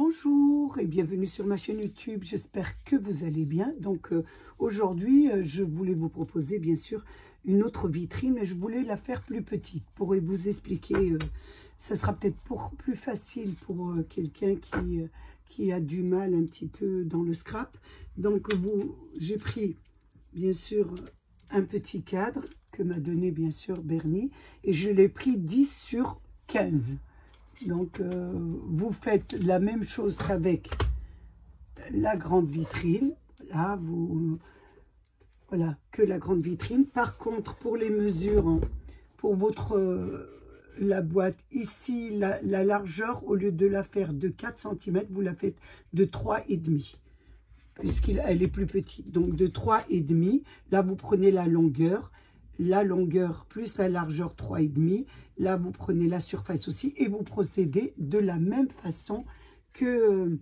Bonjour et bienvenue sur ma chaîne YouTube, j'espère que vous allez bien. Donc aujourd'hui je voulais vous proposer bien sûr une autre vitrine, mais je voulais la faire plus petite pour vous expliquer. Ça sera peut-être plus facile pour quelqu'un qui a du mal un petit peu dans le scrap. Donc j'ai pris bien sûr un petit cadre que m'a donné bien sûr Bernie et je l'ai pris 10 sur 15. Donc, vous faites la même chose qu'avec la grande vitrine. Là, voilà, que la grande vitrine. Par contre, pour les mesures, pour la boîte, ici, la largeur, au lieu de la faire de 4 cm, vous la faites de 3,5 puisqu'elle est plus petite. Donc, de 3,5. Là, vous prenez la longueur plus la largeur 3,5. Là, vous prenez la surface aussi et vous procédez de la même façon que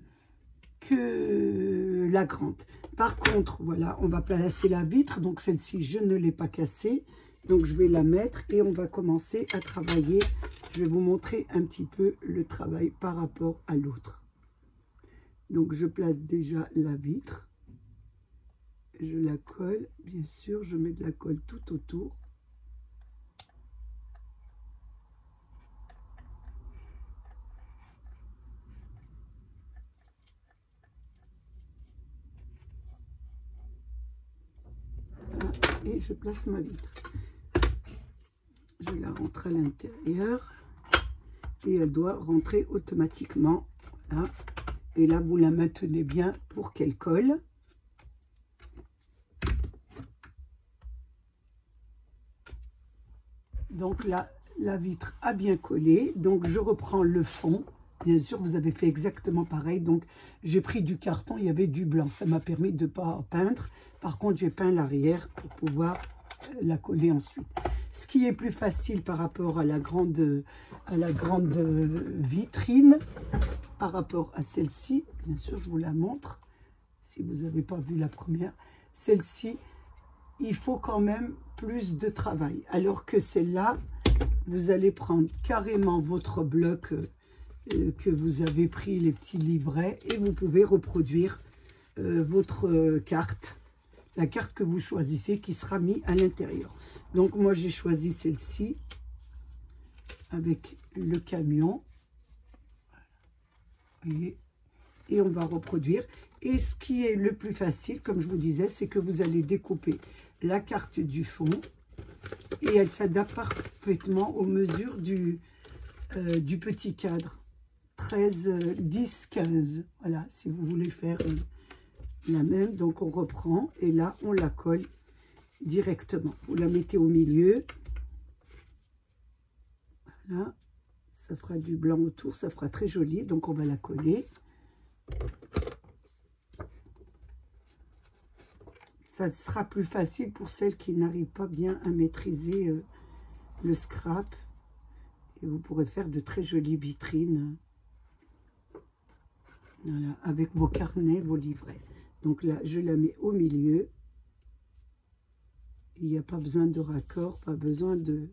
la grande. Par contre, voilà, on va placer la vitre. Donc, celle-ci, je ne l'ai pas cassée. Donc, je vais la mettre et on va commencer à travailler. Je vais vous montrer un petit peu le travail par rapport à l'autre. Donc, je place déjà la vitre. Je la colle, bien sûr, je mets de la colle tout autour. Et je place ma vitre. Je la rentre à l'intérieur et elle doit rentrer automatiquement. Là. Et là, vous la maintenez bien pour qu'elle colle. Donc là, la vitre a bien collé. Donc je reprends le fond. Bien sûr, vous avez fait exactement pareil. Donc j'ai pris du carton, il y avait du blanc. Ça m'a permis de ne pas peindre. Par contre, j'ai peint l'arrière pour pouvoir la coller ensuite. Ce qui est plus facile par rapport à la grande vitrine, par rapport à celle-ci, bien sûr, je vous la montre. Si vous n'avez pas vu la première, celle-ci, il faut quand même plus de travail. Alors que celle-là, vous allez prendre carrément votre bloc que vous avez pris, les petits livrets, et vous pouvez reproduire votre carte, la carte que vous choisissez qui sera mise à l'intérieur. Donc moi j'ai choisi celle-ci avec le camion. Voyez, et on va reproduire. Et ce qui est le plus facile, comme je vous disais, c'est que vous allez découper la carte du fond et elle s'adapte parfaitement aux mesures du petit cadre 13, 10, 15. Voilà, si vous voulez faire la même. Donc on reprend et là on la colle directement. Vous la mettez au milieu. Voilà, ça fera du blanc autour, ça fera très joli. Donc on va la coller. Ça sera plus facile pour celles qui n'arrivent pas bien à maîtriser le scrap. Et vous pourrez faire de très jolies vitrines. Voilà, avec vos carnets, vos livrets. Donc là, je la mets au milieu. Il n'y a pas besoin de raccord, pas besoin de...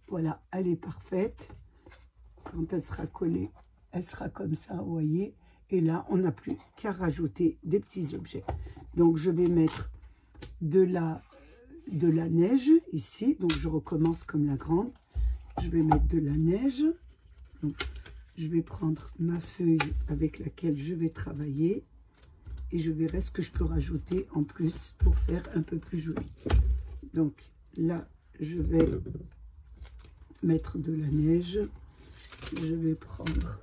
Voilà, elle est parfaite. Quand elle sera collée, elle sera comme ça, vous voyez. Et là, on n'a plus qu'à rajouter des petits objets. Donc, je vais mettre de la neige ici. Donc, je recommence comme la grande. Je vais mettre de la neige. Donc, je vais prendre ma feuille avec laquelle je vais travailler. Et je verrai ce que je peux rajouter en plus pour faire un peu plus joli. Donc, là, je vais mettre de la neige. Je vais prendre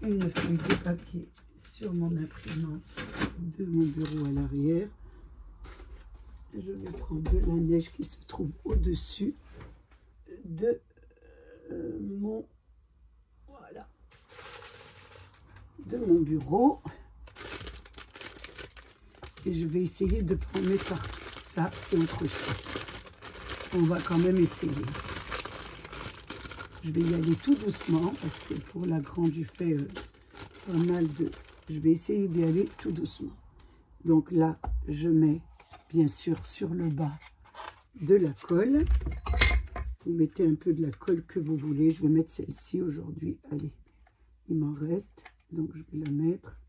une feuille de papier sur mon imprimante de mon bureau à l'arrière. Je vais prendre de la neige qui se trouve au-dessus de mon bureau. Et je vais essayer de prendre mes parties. Ça, c'est autre chose. On va quand même essayer. Je vais y aller tout doucement parce que pour la grande, j'ai fait pas mal de... Je vais essayer d'y aller tout doucement. Donc là, je mets bien sûr sur le bas de la colle. Vous mettez un peu de la colle que vous voulez. Je vais mettre celle-ci aujourd'hui. Allez, il m'en reste. Donc je vais la mettre.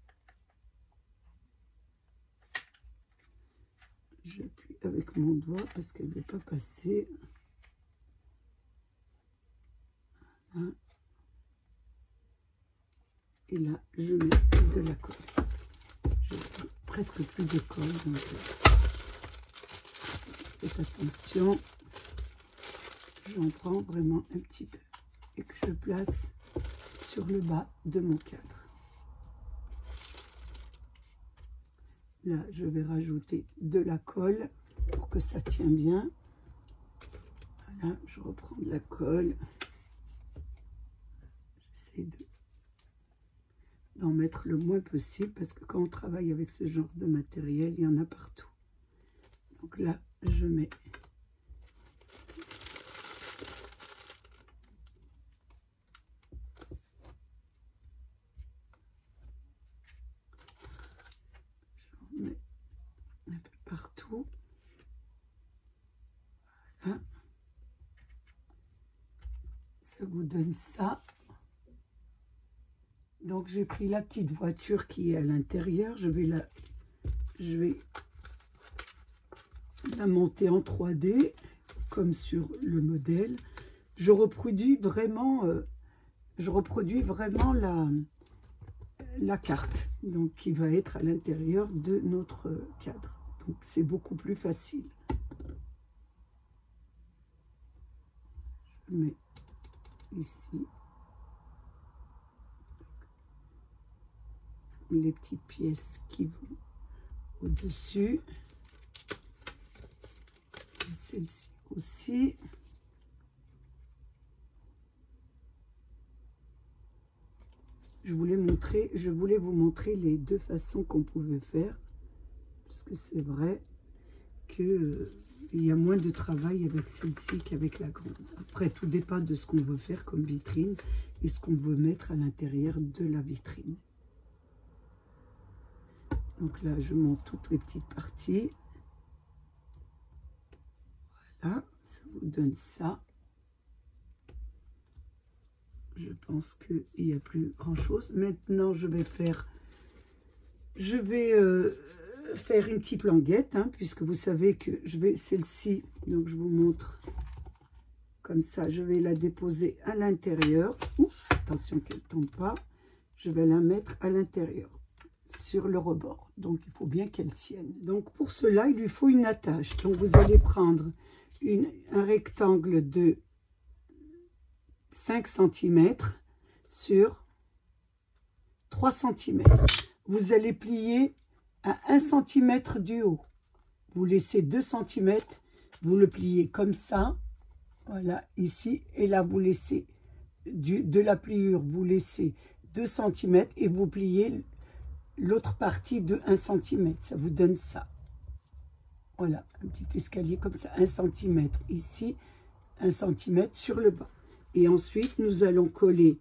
J'appuie avec mon doigt parce qu'elle ne veut pas passer. Voilà. Et là, je mets de la colle. J'ai presque plus de colle, donc faites attention. J'en prends vraiment un petit peu et que je place sur le bas de mon cadre. Là, je vais rajouter de la colle pour que ça tienne bien. Voilà, je reprends de la colle. J'essaie d'en mettre le moins possible parce que quand on travaille avec ce genre de matériel, il y en a partout. Donc là, je mets un peu partout. Voilà. Ça vous donne ça. Donc j'ai pris la petite voiture qui est à l'intérieur. Je vais la monter en 3D comme sur le modèle. Je reproduis vraiment la carte, donc qui va être à l'intérieur de notre cadre. Donc c'est beaucoup plus facile. Je mets ici les petites pièces qui vont au-dessus. Celle-ci aussi. Je voulais vous montrer les deux façons qu'on pouvait faire, parce que c'est vrai que il y a moins de travail avec celle-ci qu'avec la grande. Après, tout dépend de ce qu'on veut faire comme vitrine et ce qu'on veut mettre à l'intérieur de la vitrine. Donc là, je monte toutes les petites parties. Voilà, ça vous donne ça. Je pense qu'il n'y a plus grand chose. Maintenant, je vais faire une petite languette, hein, puisque vous savez que je vais celle-ci, donc je vous montre comme ça, je vais la déposer à l'intérieur. Attention qu'elle ne tombe pas. Je vais la mettre à l'intérieur, sur le rebord. Donc, il faut bien qu'elle tienne. Donc, pour cela, il lui faut une attache. Donc, vous allez prendre un rectangle de 5 cm sur 3 cm. Vous allez plier à 1 cm du haut. Vous laissez 2 cm, vous le pliez comme ça. Voilà, ici. Et là, vous laissez de la pliure, vous laissez 2 cm et vous pliez l'autre partie de 1 cm. Ça vous donne ça. Voilà, un petit escalier comme ça, 1 cm ici, 1 cm sur le bas. Et ensuite, nous allons coller.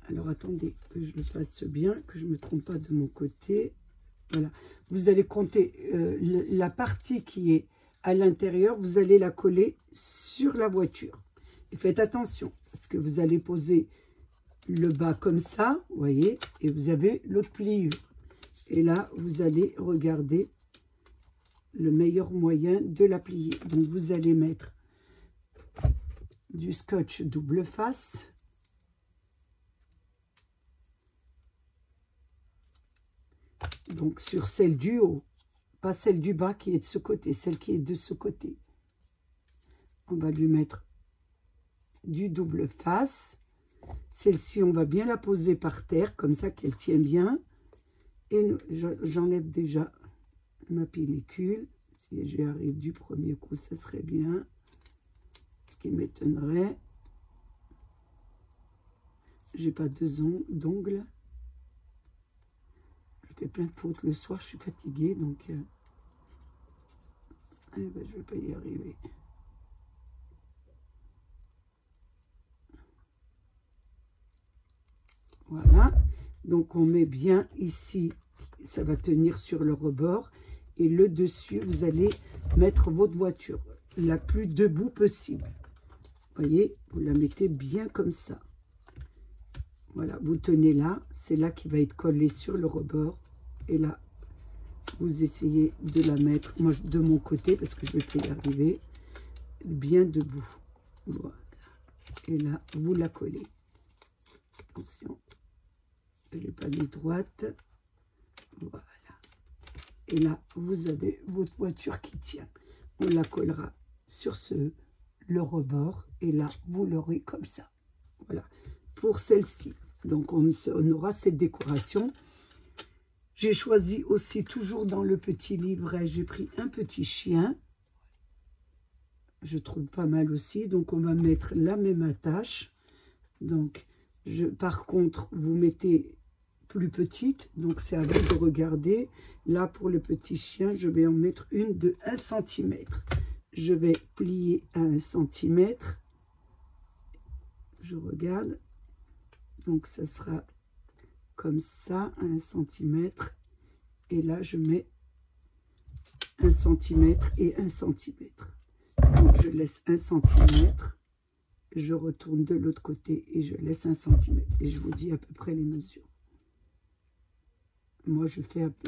Alors, attendez que je le fasse bien, que je ne me trompe pas de mon côté. Voilà. Vous allez compter la partie qui est à l'intérieur, vous allez la coller sur la voiture. Et faites attention, parce que vous allez poser le bas comme ça, vous voyez, et vous avez l'autre pliure. Et là, vous allez regarder le meilleur moyen de la plier. Donc, vous allez mettre du scotch double face. Donc, sur celle du haut, pas celle du bas qui est de ce côté, celle qui est de ce côté. On va lui mettre du double face. Celle-ci, on va bien la poser par terre, comme ça qu'elle tient bien. Et j'enlève déjà ma pellicule. Si j'y arrive du premier coup, ça serait bien. Ce qui m'étonnerait. J'ai pas d'ongles. Je fais plein de fautes. Le soir, je suis fatiguée, donc je ne vais pas y arriver. Voilà. Donc, on met bien ici. Ça va tenir sur le rebord. Et le dessus, vous allez mettre votre voiture la plus debout possible. Vous voyez, vous la mettez bien comme ça. Voilà, vous tenez là, c'est là qui va être collé sur le rebord. Et là, vous essayez de la mettre, moi de mon côté, parce que je vais pas y arriver, bien debout. Voilà. Et là, vous la collez. Attention, je ne l'ai pas mis droite. Voilà. Et là, vous avez votre voiture qui tient. On la collera sur le rebord. Et là, vous l'aurez comme ça. Voilà. Pour celle-ci. Donc, on aura cette décoration. J'ai choisi aussi, toujours dans le petit livret, j'ai pris un petit chien. Je trouve pas mal aussi. Donc, on va mettre la même attache. Donc, par contre, vous mettez plus petite. Donc, c'est à vous de regarder. Là, pour le petit chien, je vais en mettre une de 1 cm. Je vais plier à 1 cm. Je regarde. Donc, ça sera comme ça, à 1 cm. Et là, je mets 1 cm et 1 cm. Donc, je laisse 1 cm. Je retourne de l'autre côté et je laisse 1 cm. Et je vous dis à peu près les mesures. Moi,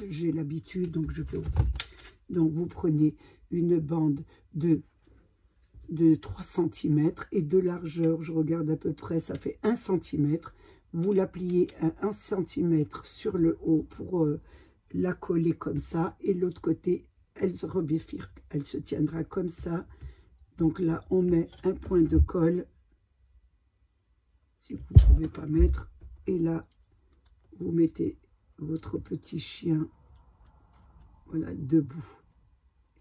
j'ai l'habitude, donc je fais autant. Donc, vous prenez une bande de 3 cm et de largeur, je regarde à peu près, ça fait 1 cm. Vous la pliez à 1 cm sur le haut pour la coller comme ça. Et l'autre côté, elle se rebifurque, elle se tiendra comme ça. Donc là, on met un point de colle, si vous ne pouvez pas mettre. Et là, vous mettez votre petit chien, voilà, debout.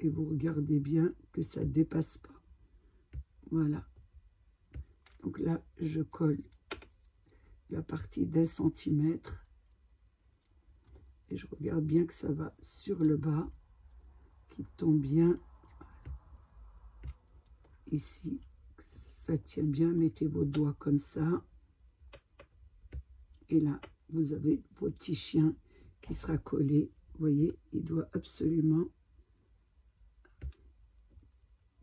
Et vous regardez bien que ça ne dépasse pas. Voilà. Donc là, je colle la partie d'1 cm. Et je regarde bien que ça va sur le bas, qui tombe bien. Ici, ça tient bien. Mettez vos doigts comme ça. Et là, vous avez votre petit chien qui sera collé. Vous voyez, il doit absolument...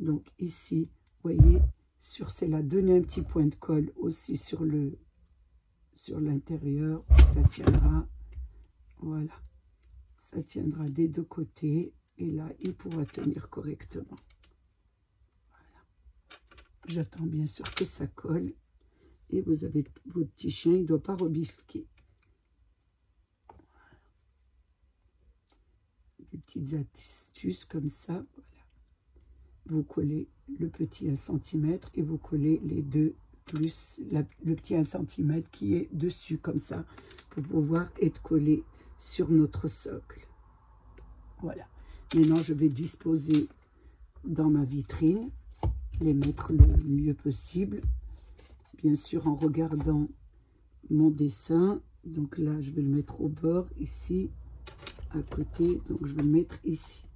Donc ici, vous voyez, sur celle-là, donnez un petit point de colle aussi sur l'intérieur. Ça tiendra. Voilà. Ça tiendra des deux côtés. Et là, il pourra tenir correctement. Voilà. J'attends bien sûr que ça colle. Et vous avez votre petit chien, il ne doit pas rebifquer. Des petites astuces comme ça. Voilà. Vous collez le petit 1 cm et vous collez les deux plus le petit 1 cm qui est dessus comme ça pour pouvoir être collé sur notre socle. Voilà. Maintenant, je vais disposer dans ma vitrine, les mettre le mieux possible. Bien sûr, en regardant mon dessin. Donc là, je vais le mettre au bord, ici, à côté. Donc, je vais le mettre ici.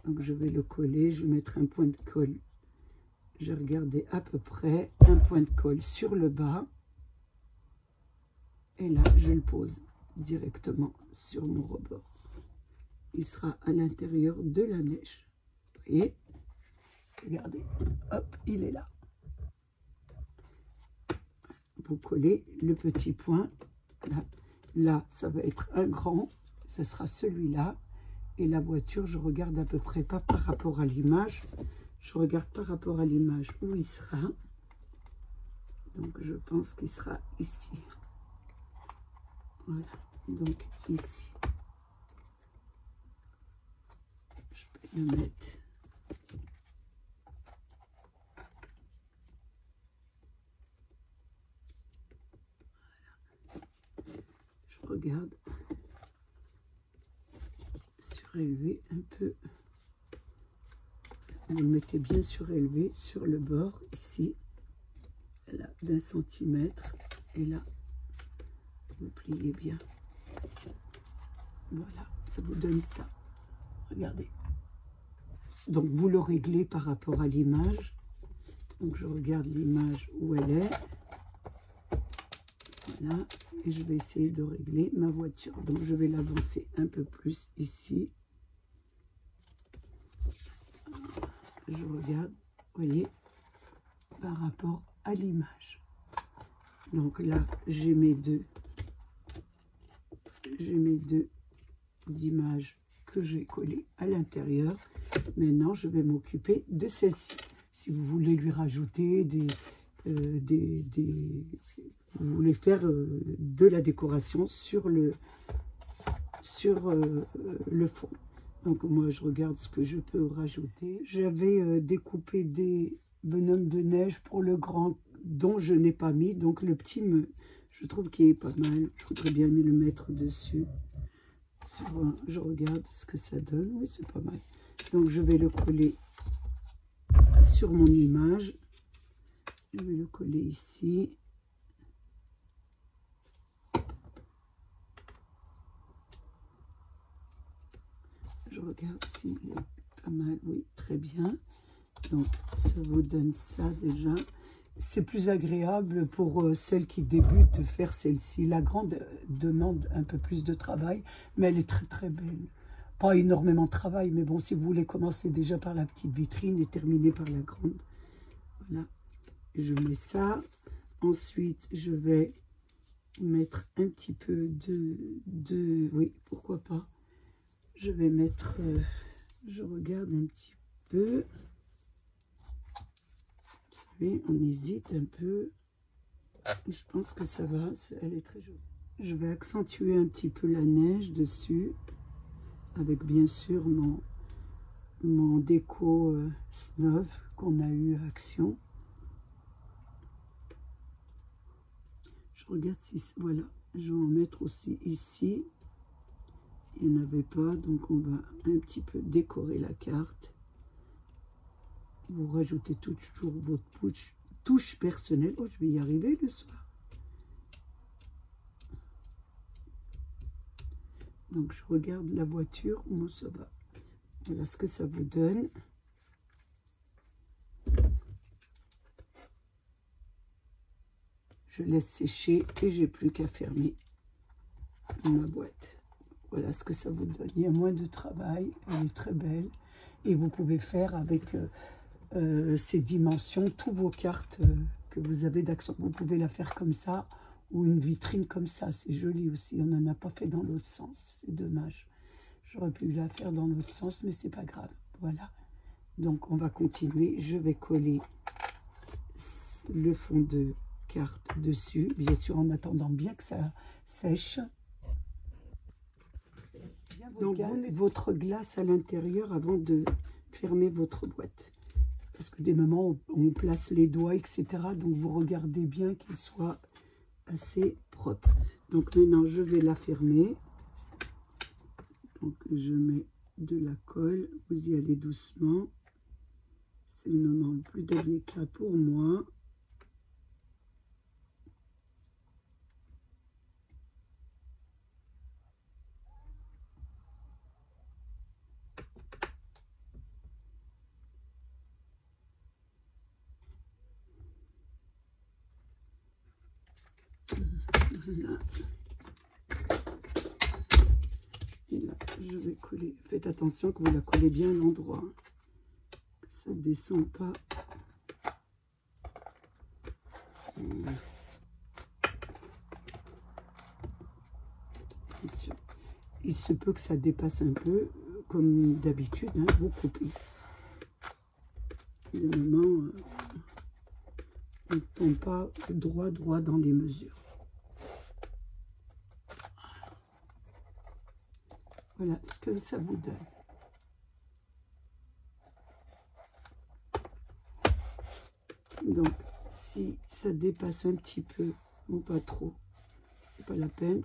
Donc, je vais le coller. Je vais mettre un point de colle. J'ai regardé à peu près un point de colle sur le bas. Et là, je le pose directement sur mon rebord. Il sera à l'intérieur de la neige. Vous voyez? Regardez. Hop, il est là. Vous collez le petit point. Là, ça va être un grand. Ce sera celui-là. Et la voiture, je regarde à peu près pas par rapport à l'image. Je regarde par rapport à l'image où il sera. Donc, je pense qu'il sera ici. Voilà. Donc, ici. Je vais le mettre. Je regarde. Surélevé un peu. Vous le mettez bien surélevé sur le bord, ici. Là, d'1 centimètre. Et là, vous pliez bien. Voilà, ça vous donne ça. Regardez. Donc, vous le réglez par rapport à l'image. Donc, je regarde l'image où elle est. Voilà. Et je vais essayer de régler ma voiture. Donc, je vais l'avancer un peu plus ici. Je regarde, vous voyez, par rapport à l'image. Donc là, j'ai mes deux images que j'ai collées à l'intérieur. Maintenant, je vais m'occuper de celle-ci. Si vous voulez lui rajouter vous voulez faire de la décoration sur le fond. Donc moi, je regarde ce que je peux rajouter. J'avais découpé des bonhommes de neige pour le grand, dont je n'ai pas mis. Donc le petit, je trouve qu'il est pas mal. Je voudrais bien le mettre dessus. Je regarde ce que ça donne. Oui, c'est pas mal. Donc je vais le coller sur mon image. Je vais le coller ici. Je regarde s'il est pas mal. Oui, très bien. Donc ça vous donne ça déjà. C'est plus agréable pour celles qui débutent de faire celle-ci. La grande demande un peu plus de travail, mais elle est très très belle. Pas énormément de travail, mais bon, si vous voulez commencer déjà par la petite vitrine et terminer par la grande. Voilà, je mets ça. Ensuite, je vais mettre un petit peu oui, pourquoi pas. Je vais mettre, je regarde un petit peu. On hésite un peu. Je pense que ça va, elle est très jolie. Je vais accentuer un petit peu la neige dessus, avec bien sûr mon déco Snow qu'on a eu à Action. Je regarde si, voilà, je vais en mettre aussi ici. Il n'y en avait pas, donc on va un petit peu décorer la carte. Vous rajoutez toujours votre touche personnelle. Oh, je vais y arriver le soir. Donc, je regarde la voiture. Moi, ça va. Voilà ce que ça vous donne. Je laisse sécher et j'ai plus qu'à fermer ma boîte. Voilà ce que ça vous donne. Il y a moins de travail. Elle est très belle. Et vous pouvez faire avec... ces dimensions, toutes vos cartes que vous avez d'Action. Vous pouvez la faire comme ça ou une vitrine comme ça. C'est joli aussi. On n'en a pas fait dans l'autre sens. C'est dommage. J'aurais pu la faire dans l'autre sens, mais c'est pas grave. Voilà. Donc, on va continuer. Je vais coller le fond de carte dessus. Bien sûr, en attendant bien que ça sèche. Donc, vous mettez votre glace à l'intérieur avant de fermer votre boîte. Parce que des moments, on place les doigts, etc. Donc, vous regardez bien qu'il soit assez propre. Donc, maintenant, je vais la fermer. Donc, je mets de la colle. Vous y allez doucement. C'est le moment le plus délicat pour moi. Voilà. Et là, je vais coller. Faites attention que vous la collez bien à l'endroit. Que ça ne descend pas. Il se peut que ça dépasse un peu. Comme d'habitude, hein, vous coupez. Le moment, on ne tombe pas droit dans les mesures. Voilà ce que ça vous donne. Donc, si ça dépasse un petit peu, ou pas trop, c'est pas la peine.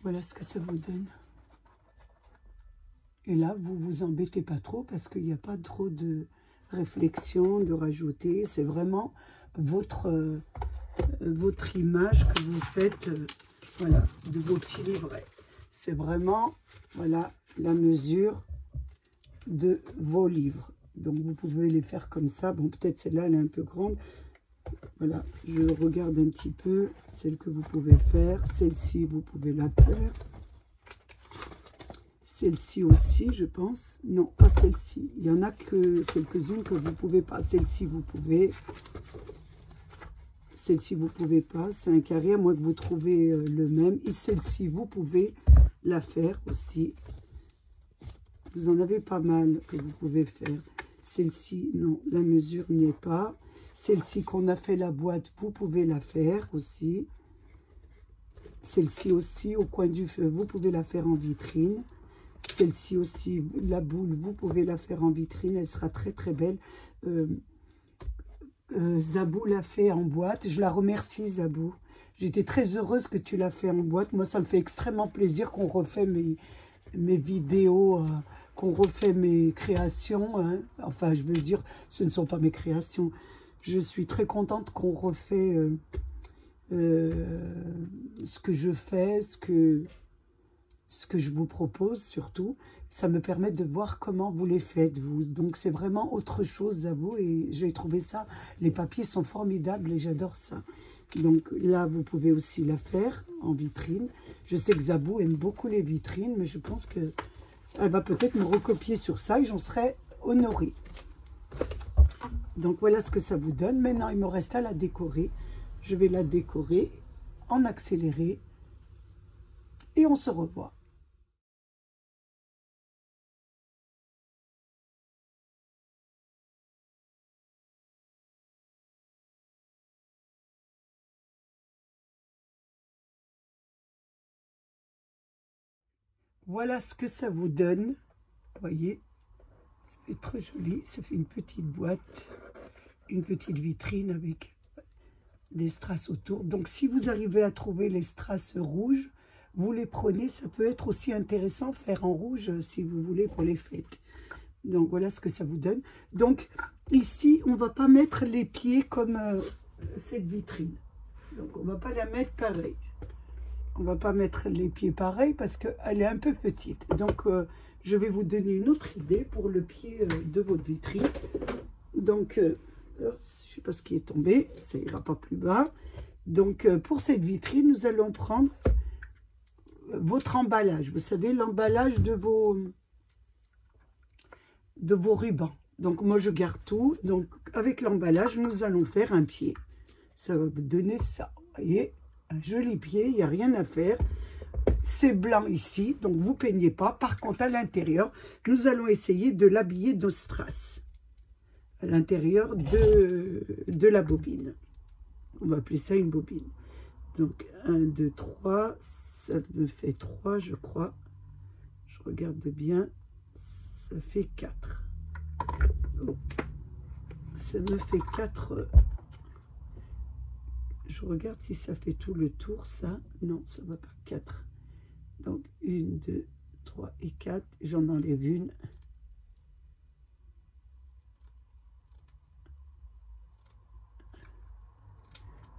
Voilà ce que ça vous donne. Et là, vous vous embêtez pas trop parce qu'il n'y a pas trop de réflexion, de rajouter. C'est vraiment votre image que vous faites, voilà, de vos petits livrets. C'est vraiment, voilà, la mesure de vos livres. Donc, vous pouvez les faire comme ça. Bon, peut-être celle-là, elle est un peu grande. Voilà, je regarde un petit peu celle que vous pouvez faire. Celle-ci, vous pouvez la faire. Celle-ci aussi, je pense. Non, pas celle-ci. Il y en a que quelques-unes que vous ne pouvez pas. Celle-ci, vous pouvez. Celle-ci, vous ne pouvez pas. C'est un carré, à moins que vous trouviez le même. Et celle-ci, vous pouvez la faire aussi. Vous en avez pas mal que vous pouvez faire. Celle-ci, non, la mesure n'y est pas. Celle-ci qu'on a fait la boîte, vous pouvez la faire aussi. Celle-ci aussi, au coin du feu, vous pouvez la faire en vitrine. Celle-ci aussi, la boule, vous pouvez la faire en vitrine. Elle sera très très belle. Zabou l'a fait en boîte. Je la remercie, Zabou. J'étais très heureuse que tu l'as fait en boîte. Moi, ça me fait extrêmement plaisir qu'on refait mes vidéos, qu'on refait mes créations. Hein. Enfin, je veux dire, ce ne sont pas mes créations. Je suis très contente qu'on refait ce que je fais, ce que je vous propose surtout. Ça me permet de voir comment vous les faites, vous. Donc, c'est vraiment autre chose à vous. Et j'ai trouvé ça, les papiers sont formidables et j'adore ça. Donc là, vous pouvez aussi la faire en vitrine. Je sais que Zabou aime beaucoup les vitrines, mais je pense qu'elle va peut-être me recopier sur ça et j'en serai honorée. Donc voilà ce que ça vous donne. Maintenant, il me reste à la décorer. Je vais la décorer en accéléré et on se revoit. Voilà ce que ça vous donne. Vous voyez, ça fait très joli. Ça fait une petite boîte, une petite vitrine avec des strass autour. Donc, si vous arrivez à trouver les strass rouges, vous les prenez. Ça peut être aussi intéressant faire en rouge si vous voulez pour les fêtes. Donc, voilà ce que ça vous donne. Donc, ici, on ne va pas mettre les pieds comme cette vitrine. Donc, on ne va pas la mettre pareil. On ne va pas mettre les pieds pareil parce qu'elle est un peu petite. Donc, je vais vous donner une autre idée pour le pied de votre vitrine. Donc, je ne sais pas ce qui est tombé. Ça ira pas plus bas. Donc, pour cette vitrine, nous allons prendre votre emballage. Vous savez, l'emballage de vos rubans. Donc, moi, je garde tout. Donc, avec l'emballage, nous allons faire un pied. Ça va vous donner ça. Vous voyez, un joli pied, il n'y a rien à faire. C'est blanc ici, donc vous ne peignez pas. Par contre, à l'intérieur, nous allons essayer de l'habiller de strass. À l'intérieur de la bobine. On va appeler ça une bobine. Donc, 1, 2, 3. Ça me fait 3, je crois. Je regarde bien. Ça fait 4. Oh. Ça me fait 4. Je regarde si ça fait tout le tour, ça. Non, ça ne va pas. 4. Donc, 1, 2, 3 et 4. J'en enlève une.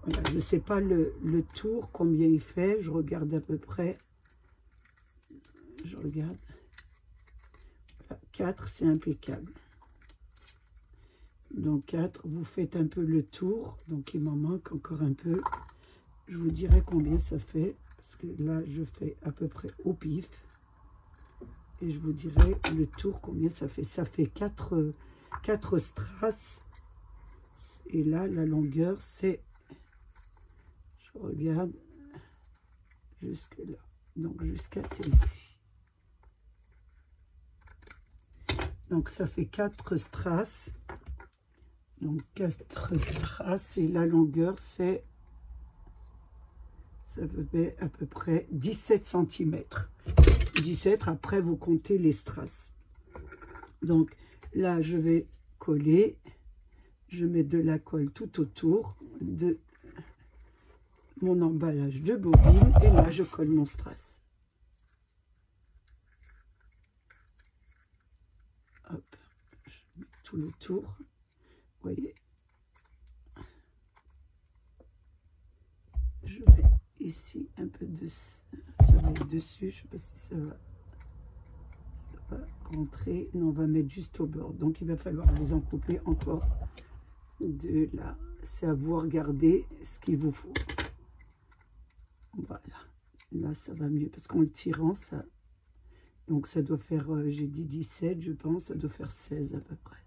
Voilà, je ne sais pas le tour, combien il fait. Je regarde à peu près. Je regarde. Voilà, 4, c'est impeccable. Donc 4, vous faites un peu le tour. Donc il m'en manque encore un peu. Je vous dirai combien ça fait. Parce que là, je fais à peu près au pif. Et je vous dirai le tour combien ça fait. Ça fait 4 strass. Et là, la longueur, c'est... Je regarde jusque là. Donc jusqu'à celle-ci. Donc ça fait 4 strass. Donc 4 strass et la longueur c'est, ça fait à peu près 17 cm. 17, après vous comptez les strass. Donc là je vais coller, je mets de la colle tout autour de mon emballage de bobine et là je colle mon strass. Hop, je mets tout le tour. Vous voyez, je mets ici un peu de ça va être dessus, je ne sais pas si ça va rentrer. Non, on va mettre juste au bord. Donc il va falloir vous en couper encore de là. C'est à vous regarder ce qu'il vous faut. Voilà, là ça va mieux parce qu'en le tirant ça, donc ça doit faire, j'ai dit 17 je pense, ça doit faire 16 à peu près.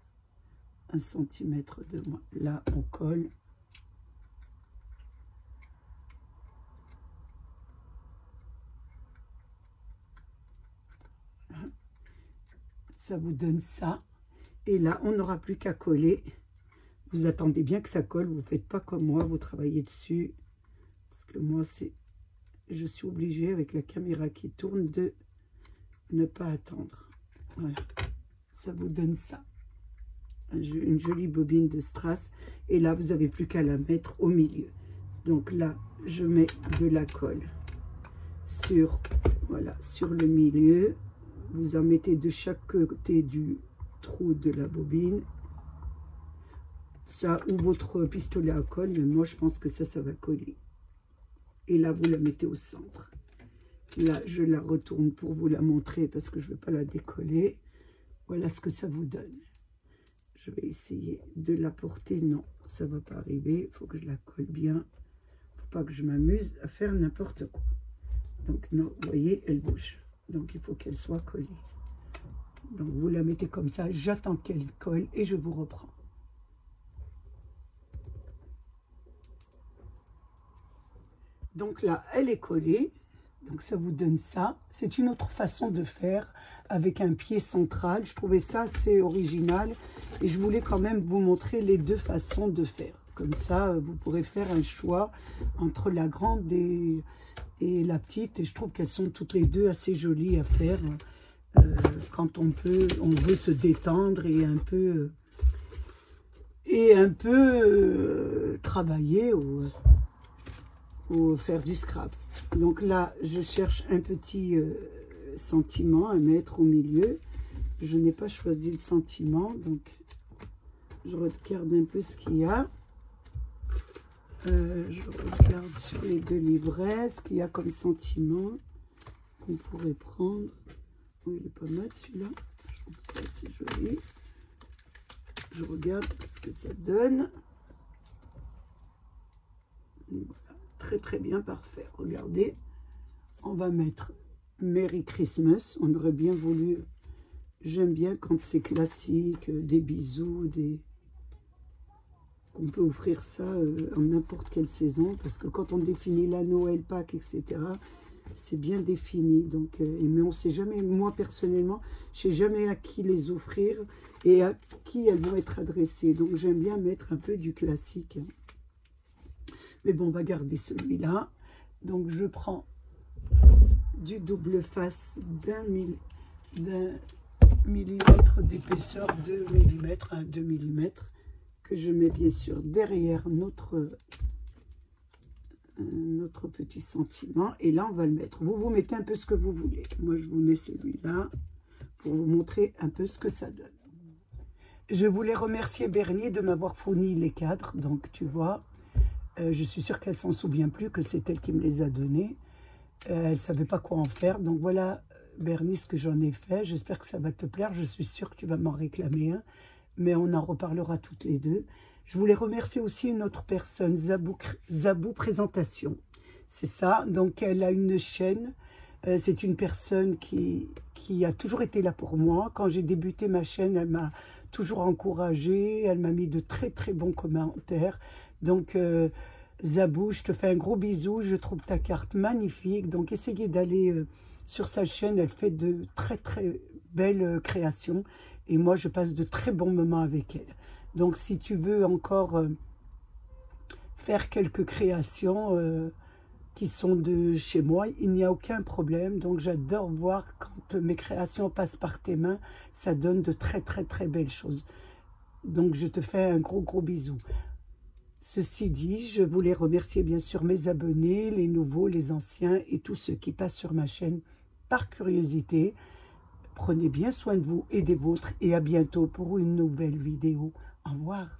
1 cm de moins. Là, on colle. ça vous donne ça. Et là, on n'aura plus qu'à coller. Vous attendez bien que ça colle, vous ne faites pas comme moi, vous travaillez dessus. Parce que moi, je suis obligée, avec la caméra qui tourne, de ne pas attendre. Voilà, ça vous donne ça. Une jolie bobine de strass. Et là, vous n'avez plus qu'à la mettre au milieu. Donc là, je mets de la colle sur, voilà, sur le milieu. Vous en mettez de chaque côté du trou de la bobine. Ça, ou votre pistolet à colle, mais moi, je pense que ça va coller. Et là, vous la mettez au centre. Là, je la retourne pour vous la montrer parce que je ne veux pas la décoller. Voilà ce que ça vous donne. Je vais essayer de la porter. Non, ça ne va pas arriver. Il faut que je la colle bien. Il ne faut pas que je m'amuse à faire n'importe quoi. Donc, non, vous voyez, elle bouge. Donc, il faut qu'elle soit collée. Donc, vous la mettez comme ça. J'attends qu'elle colle et je vous reprends. Donc là, elle est collée. Donc ça vous donne ça. C'est une autre façon de faire avec un pied central. Je trouvais ça assez original. Et je voulais quand même vous montrer les deux façons de faire. Comme ça, vous pourrez faire un choix entre la grande et la petite. Et je trouve qu'elles sont toutes les deux assez jolies à faire. Quand on veut se détendre et un peu travailler ou faire du scrap. Donc là, je cherche un petit sentiment à mettre au milieu. Je n'ai pas choisi le sentiment, donc je regarde un peu ce qu'il y a. Je regarde sur les deux livrets ce qu'il y a comme sentiment qu'on pourrait prendre. Oh, il est pas mal celui-là. Je trouve ça assez joli. Je regarde ce que ça donne. Voilà. Très très bien, parfait. Regardez, on va mettre Merry Christmas. On aurait bien voulu, j'aime bien quand c'est classique, des bisous, qu'on peut offrir ça en n'importe quelle saison, parce que quand on définit la Noël, Pâques, etc., c'est bien défini. Donc, mais on ne sait jamais, moi personnellement, je ne sais jamais à qui les offrir et à qui elles vont être adressées. Donc j'aime bien mettre un peu du classique. Mais bon, on va garder celui-là. Donc, je prends du double face d'un millimètre d'épaisseur, 2 mm, 2 mm, que je mets bien sûr derrière notre petit sentiment. Et là, on va le mettre. Vous mettez un peu ce que vous voulez. Moi, je vous mets celui-là pour vous montrer un peu ce que ça donne. Je voulais remercier Bernier de m'avoir fourni les cadres. Donc, tu vois... je suis sûre qu'elle s'en souvient plus, que c'est elle qui me les a donnés. Elle ne savait pas quoi en faire. Donc voilà, Bernice, ce que j'en ai fait. J'espère que ça va te plaire. Je suis sûre que tu vas m'en réclamer un. Mais on en reparlera toutes les deux. Je voulais remercier aussi une autre personne, Zabou Présentation. C'est ça. Donc elle a une chaîne. C'est une personne qui a toujours été là pour moi. Quand j'ai débuté ma chaîne, elle m'a toujours encouragée. Elle m'a mis de très très bons commentaires. Donc, Zabou, je te fais un gros bisou. Je trouve ta carte magnifique. Donc, essayez d'aller sur sa chaîne. Elle fait de très, très belles créations. Et moi, je passe de très bons moments avec elle. Donc, si tu veux encore faire quelques créations qui sont de chez moi, il n'y a aucun problème. Donc, j'adore voir quand mes créations passent par tes mains. Ça donne de très, très, très belles choses. Donc, je te fais un gros, gros bisou. Ceci dit, je voulais remercier bien sûr mes abonnés, les nouveaux, les anciens et tous ceux qui passent sur ma chaîne par curiosité. Prenez bien soin de vous et des vôtres et à bientôt pour une nouvelle vidéo. Au revoir.